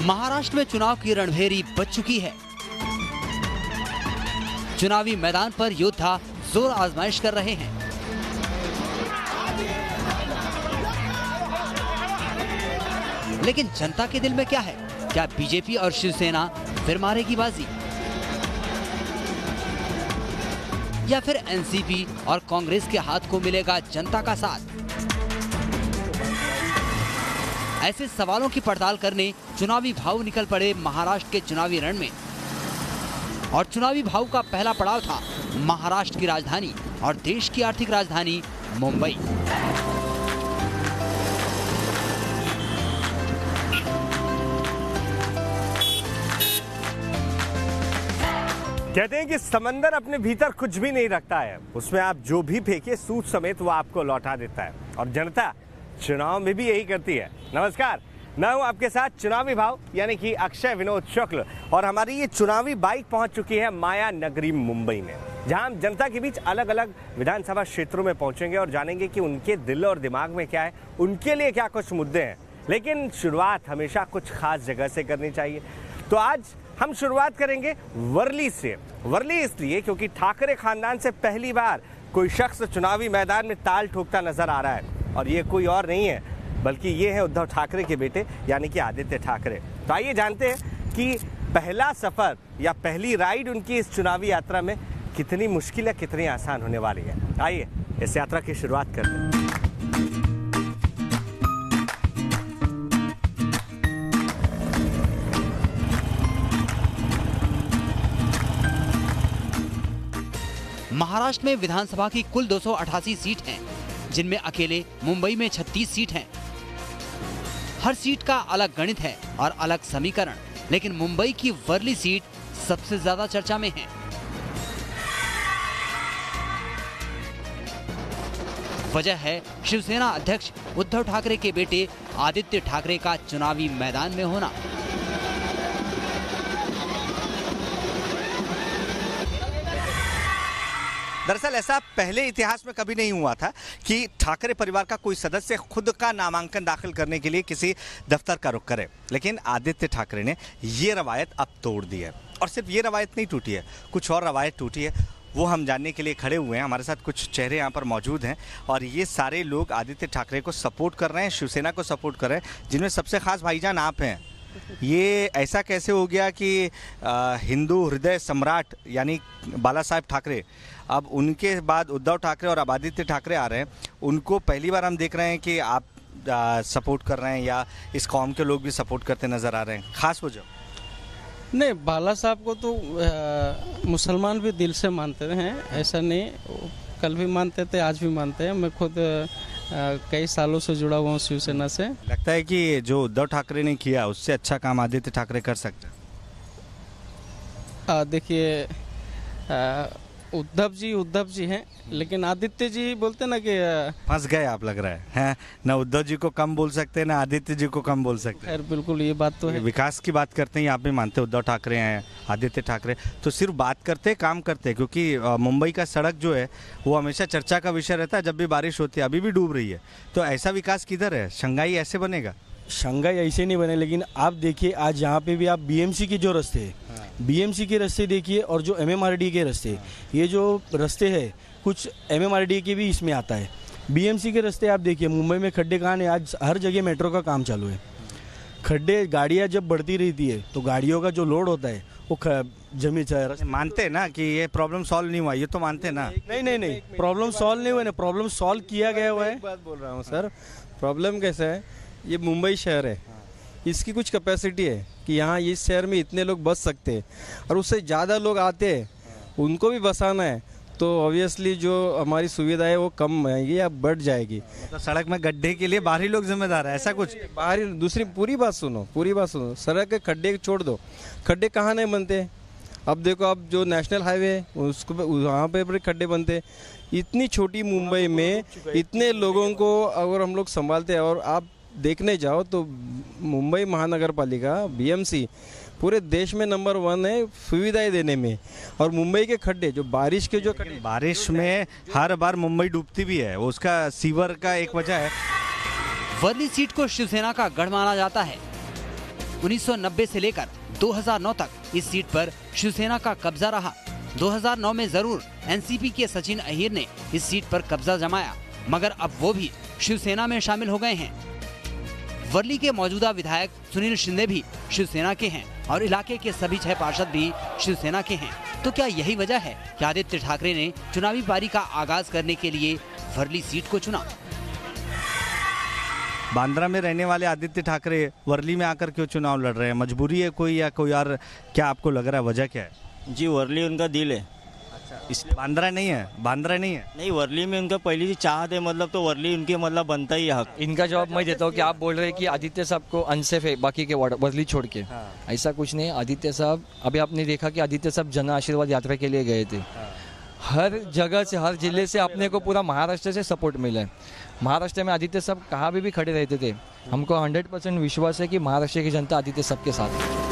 महाराष्ट्र में चुनाव की रणभेरी बज चुकी है। चुनावी मैदान पर योद्धा जोर आजमाइश कर रहे हैं। लेकिन जनता के दिल में क्या है? क्या बीजेपी और शिवसेना फिर मारेगी बाजी, या फिर एनसीपी और कांग्रेस के हाथ को मिलेगा जनता का साथ? ऐसे सवालों की पड़ताल करने चुनावी भाव निकल पड़े महाराष्ट्र के चुनावी रण में। और चुनावी भाव का पहला पड़ाव था महाराष्ट्र की राजधानी और देश की आर्थिक राजधानी मुंबई। कहते हैं कि समंदर अपने भीतर कुछ भी नहीं रखता है, उसमें आप जो भी फेंके सूद समेत वो आपको लौटा देता है। और जनता चुनाव में भी यही करती है। नमस्कार, मैं हूं आपके साथ चुनावी भाव यानी कि अक्षय विनोद शुक्ल, और हमारी ये चुनावी बाइक पहुंच चुकी है माया नगरी मुंबई में, जहां हम जनता के बीच अलग अलग विधानसभा क्षेत्रों में पहुंचेंगे और जानेंगे कि उनके दिल और दिमाग में क्या है, उनके लिए क्या कुछ मुद्दे हैं। लेकिन शुरुआत हमेशा कुछ खास जगह से करनी चाहिए। तो आज हम शुरुआत करेंगे वर्ली से। वर्ली इसलिए क्योंकि ठाकरे खानदान से पहली बार कोई शख्स चुनावी मैदान में ताल ठोकता नजर आ रहा है, और ये कोई और नहीं है बल्कि ये है उद्धव ठाकरे के बेटे यानी कि आदित्य ठाकरे। तो आइए जानते हैं कि पहला सफर या पहली राइड उनकी इस चुनावी यात्रा में कितनी मुश्किल है, कितनी आसान होने वाली है। आइए इस यात्रा की शुरुआत करते हैं। महाराष्ट्र में विधानसभा की कुल 288 सीट हैं, जिनमें अकेले मुंबई में 36 सीट हैं। हर सीट का अलग गणित है और अलग समीकरण, लेकिन मुंबई की वर्ली सीट सबसे ज्यादा चर्चा में है। वजह है शिवसेना अध्यक्ष उद्धव ठाकरे के बेटे आदित्य ठाकरे का चुनावी मैदान में होना। दरअसल ऐसा पहले इतिहास में कभी नहीं हुआ था कि ठाकरे परिवार का कोई सदस्य खुद का नामांकन दाखिल करने के लिए किसी दफ्तर का रुख करे। लेकिन आदित्य ठाकरे ने ये रवायत अब तोड़ दी है, और सिर्फ ये रवायत नहीं टूटी है, कुछ और रवायत टूटी है। वो हम जानने के लिए खड़े हुए हैं। हमारे साथ कुछ चेहरे यहाँ पर मौजूद हैं, और ये सारे लोग आदित्य ठाकरे को सपोर्ट कर रहे हैं, शिवसेना को सपोर्ट कर रहे हैं, जिनमें सबसे खास भाईजान आप हैं। ये ऐसा कैसे हो गया कि हिंदू हृदय सम्राट यानी बाला साहेब ठाकरे, अब उनके बाद उद्धव ठाकरे और अब आदित्य ठाकरे आ रहे हैं, उनको पहली बार हम देख रहे हैं कि आप सपोर्ट कर रहे हैं या इस कौम के लोग भी सपोर्ट करते नज़र आ रहे हैं? खास वजह? नहीं, बाला साहब को तो मुसलमान भी दिल से मानते हैं, ऐसा नहीं, कल भी मानते थे, आज भी मानते हैं। मैं खुद कई सालों से जुड़ा हुआ हूँ शिवसेना से। लगता है कि जो उद्धव ठाकरे ने किया उससे अच्छा काम आदित्य ठाकरे कर सकते हैं? देखिए, उद्धव जी हैं, लेकिन आदित्य जी बोलते ना कि फंस गए आप, लग रहा है ना उद्धव जी को कम बोल सकते ना आदित्य जी को कम बोल सकते। खैर बिल्कुल, ये बात तो है। विकास की बात करते हैं, आप भी मानते उद्धव ठाकरे हैं, आदित्य ठाकरे तो सिर्फ बात करते काम करते, क्योंकि मुंबई का सड़क जो है वो हमेशा चर्चा का विषय रहता है जब भी बारिश होती है। अभी भी डूब रही है, तो ऐसा विकास किधर है? शंघाई ऐसे बनेगा? शंघाई ऐसे नहीं बने, लेकिन आप देखिए आज यहाँ पे भी आप बीएमसी के जो रास्ते हैं, बीएमसी के रास्ते देखिए, और जो एमएमआरडी के रास्ते, ये जो रास्ते हैं कुछ एमएमआरडी के भी इसमें आता है। बीएमसी के रास्ते आप देखिए, मुंबई में खड्डे कहाँ हैं? आज हर जगह मेट्रो का काम चालू है। खड्डे, गाड़ियाँ जब बढ़ती रहती है तो गाड़ियों का जो लोड होता है वो जमी चाहे। मानते हैं ना कि ये प्रॉब्लम सॉल्व नहीं हुआ, ये तो मानते हैं ना? नहीं, प्रॉब्लम सॉल्व नहीं हुआ ना, प्रॉब्लम सॉल्व किया गया हुआ है। बात बोल रहा हूँ सर, प्रॉब्लम कैसा है, ये मुंबई शहर है, इसकी कुछ कैपेसिटी है कि यहाँ इस शहर में इतने लोग बस सकते हैं, और उससे ज़्यादा लोग आते हैं, उनको भी बसाना है, तो ऑब्वियसली जो हमारी सुविधा है वो कम आएगी या बढ़ जाएगी। तो सड़क में गड्ढे के लिए बाहरी लोग जिम्मेदार है, ऐसा कुछ? बाहरी, दूसरी पूरी बात सुनो, सड़क के खड्डे छोड़ दो, खड्डे कहाँ नहीं बनते? अब देखो, अब जो नेशनल हाईवे है उसको वहाँ पे खड्डे बनते। इतनी छोटी मुंबई में इतने लोगों को अगर हम लोग संभालते हैं, और आप देखने जाओ तो मुंबई महानगर पालिका बीएमसी पूरे देश में नंबर 1 है सुविधाएं देने में। और मुंबई के खड्डे, जो बारिश के, जो बारिश में हर बार मुंबई डूबती भी है, वो उसका सीवर का एक वजह है। वर्ली सीट को शिवसेना का गढ़ माना जाता है। 1990 से लेकर 2009 तक इस सीट पर शिवसेना का कब्जा रहा। 2009 में जरूर एनसीपी के सचिन अहीर ने इस सीट पर कब्जा जमाया, मगर अब वो भी शिवसेना में शामिल हो गए हैं। वर्ली के मौजूदा विधायक सुनील शिंदे भी शिवसेना के हैं और इलाके के सभी 6 पार्षद भी शिवसेना के हैं। तो क्या यही वजह है कि आदित्य ठाकरे ने चुनावी पारी का आगाज करने के लिए वर्ली सीट को चुना? बांद्रा में रहने वाले आदित्य ठाकरे वर्ली में आकर क्यों चुनाव लड़ रहे हैं? मजबूरी है कोई या कोई और? क्या आपको लग रहा है वजह क्या है? जी वर्ली उनका दिल है। इसलिए बांद्रा नहीं है। नहीं, वर्ली में उनका पहली से चाहत है, मतलब तो वर्ली उनके मतलब बनता ही है हक। इनका जवाब मैं देता हूँ कि आप बोल रहे हैं कि आदित्य साहब को अनसेफ है बाकी के वर्ली छोड़ के। ऐसा कुछ नहीं। आदित्य साहब, अभी आपने देखा कि आदित्य साहब जन आशीर्वाद यात्रा के लिए गए थे। हर जगह से, हर जिले से अपने को पूरा महाराष्ट्र से सपोर्ट मिला है। महाराष्ट्र में आदित्य साहब कहाँ भी खड़े रहते थे। हमको 100% विश्वास है कि महाराष्ट्र की जनता आदित्य साहब के साथ है।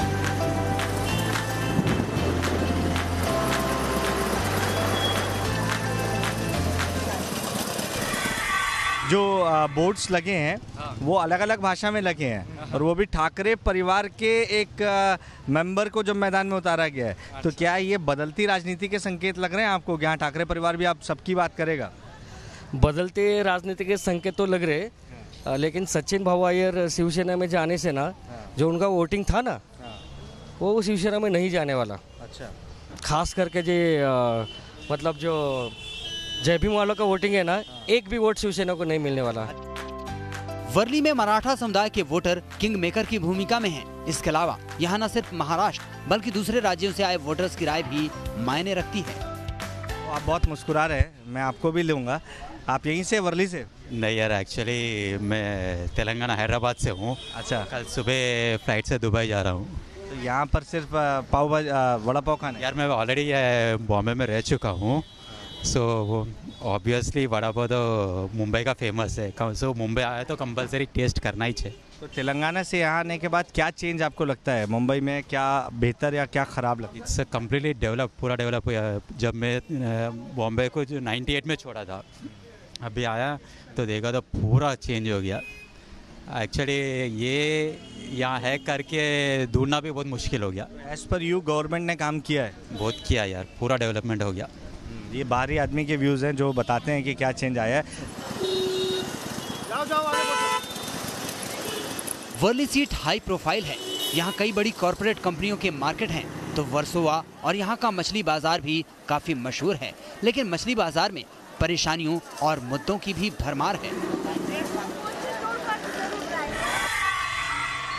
जो बोर्ड्स लगे हैं वो अलग अलग भाषा में लगे हैं और वो भी ठाकरे परिवार के एक मेंबर को जब मैदान में उतारा गया है। तो क्या ये बदलती राजनीति के संकेत लग रहे हैं आपको? यहाँ ठाकरे परिवार भी आप सबकी बात करेगा? बदलते राजनीति के संकेत तो लग रहे, लेकिन सचिन भाऊ अय्यर शिवसेना में जाने से ना, जो उनका वोटिंग था ना, वो शिवसेना में नहीं जाने वाला। अच्छा, खास करके जो मतलब जो जय भीम वालों का वोटिंग है ना, एक भी वोट शिवसेना को नहीं मिलने वाला। वर्ली में मराठा समुदाय के वोटर किंग मेकर की भूमिका में हैं। इसके अलावा यहाँ न सिर्फ महाराष्ट्र बल्कि दूसरे राज्यों से आए वोटर्स की राय भी मायने रखती है। तो आप बहुत मुस्कुरा रहे हैं, मैं आपको भी लूँगा। आप यहीं से, वर्ली से? नहीं यार, एक्चुअली मैं तेलंगाना हैदराबाद से हूँ। अच्छा, कल सुबह फ्लाइट से दुबई जा रहा हूँ। तो यहाँ पर सिर्फ पाव भाजी, वड़ा पाव खाना? यार मैं ऑलरेडी बॉम्बे में रह चुका हूँ, सो ऑब्वियसली वड़ा पाव तो मुंबई का फेमस है। सो मुंबई आया तो कंपलसरी टेस्ट करना ही चाहिए। तो तेलंगाना से यहाँ आने के बाद क्या चेंज आपको लगता है? मुंबई में क्या बेहतर या क्या ख़राब लगता है? इट्स कम्प्लीटली डेवलप, पूरा डेवलप हुआ। जब मैं बॉम्बे को जो 98 में छोड़ा था, अभी आया तो देखा तो पूरा चेंज हो गया। एक्चुअली ये यहाँ है करके ढूंढना भी बहुत मुश्किल हो गया। एज पर यू गवर्नमेंट ने काम किया है? बहुत किया यार, पूरा डेवलपमेंट हो गया। ये बाहरी आदमी के व्यूज़ हैं जो बताते हैं कि क्या चेंज आया है। वर्ली सीट हाई प्रोफाइल है। यहाँ कई बड़ी कॉरपोरेट कंपनियों के मार्केट हैं, तो वर्सोवा और यहाँ का मछली बाजार भी काफी मशहूर है। लेकिन मछली बाजार में परेशानियों और मुद्दों की भी भरमार है।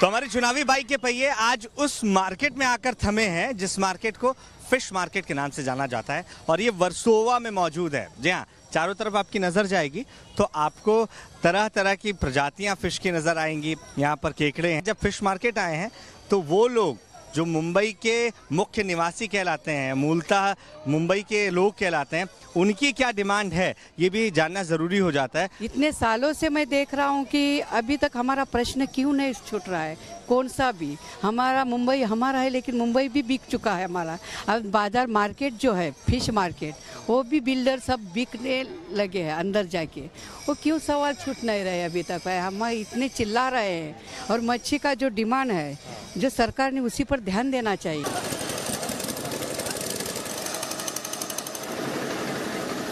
तो हमारी चुनावी बाइक के पहिए आज उस मार्केट में आकर थमे हैं जिस मार्केट को फिश मार्केट के नाम से जाना जाता है, और ये वर्सोवा में मौजूद है। जी हाँ, चारों तरफ आपकी नज़र जाएगी तो आपको तरह तरह की प्रजातियां फिश की नज़र आएंगी। यहाँ पर केकड़े हैं। जब फिश मार्केट आए हैं तो वो लोग जो मुंबई के मुख्य निवासी कहलाते हैं, मूलतः मुंबई के लोग कहलाते हैं, उनकी क्या डिमांड है ये भी जानना ज़रूरी हो जाता है। इतने सालों से मैं देख रहा हूँ कि अभी तक हमारा प्रश्न क्यों नहीं छूट रहा है। कौन सा भी हमारा मुंबई हमारा है, लेकिन मुंबई भी बिक चुका है हमारा। अब बाजार मार्केट जो है फिश मार्केट, वो भी बिल्डर सब बिकने लगे हैं अंदर जाके। वो क्यों सवाल छूट नहीं रहे अभी तक है। हम इतने चिल्ला रहे हैं, और मच्छी का जो डिमांड है जो सरकार ने उसी पर ध्यान देना चाहिए।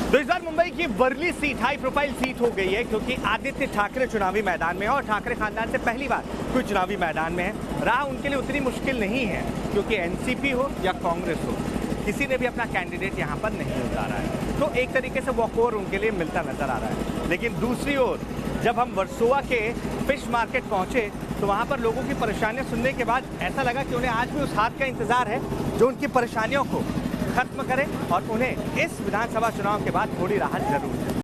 तो इस बार मुंबई की Worli seat high profile seat हो गई है क्योंकि आदित्य ठाकरे चुनावी मैदान में है, और ठाकरे खानदान से पहली बार कोई चुनावी मैदान में है। राह उनके लिए उतनी मुश्किल नहीं है क्योंकि एनसीपी हो या कांग्रेस हो, किसी ने भी अपना कैंडिडेट यहाँ पर नहीं उतारा है। तो एक तरीके से वॉकओवर उनके लिए मिलता नजर आ रहा है। लेकिन दूसरी ओर जब हम वर्सोवा के फिश मार्केट पहुंचे तो वहाँ पर लोगों की परेशानियां सुनने के बाद ऐसा लगा कि उन्हें आज भी उस हाथ का इंतजार है जो उनकी परेशानियों को खत्म करे और उन्हें इस विधानसभा चुनाव के बाद थोड़ी राहत जरूर है।